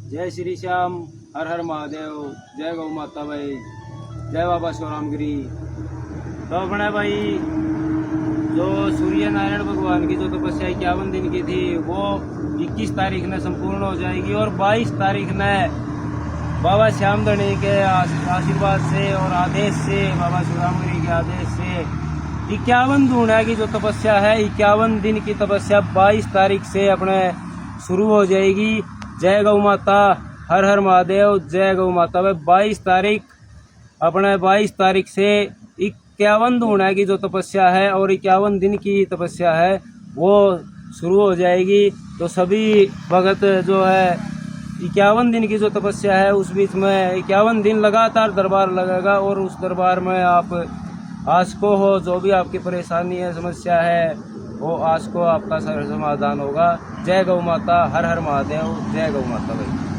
जय श्री श्याम, हर हर महादेव, जय गौ माता भाई, जय बाबा शिवरामगिरी। तो अपने भाई जो सूर्य नारायण भगवान की जो तपस्या 51 दिन की थी वो 21 तारीख ने संपूर्ण हो जाएगी और 22 तारीख ने बाबा श्याम धनी के आशीर्वाद से और आदेश से, बाबा शिवरामगिरी के आदेश से 51 दूना की जो तपस्या है, 51 दिन की तपस्या 22 तारीख से अपने शुरू हो जाएगी। जय गौ माता, हर हर महादेव, जय गौ माता। 22 तारीख अपने 22 तारीख से 51 दूना की जो तपस्या है और 51 दिन की तपस्या है वो शुरू हो जाएगी। तो सभी भगत जो है 51 दिन की जो तपस्या है उस बीच में 51 दिन लगातार दरबार लगेगा और उस दरबार में आप आस को हो, जो भी आपकी परेशानी है, समस्या है, वो आस को आपका समाधान होगा। जय गौ माता, हर हर महादेव, जय गौ माता भाई।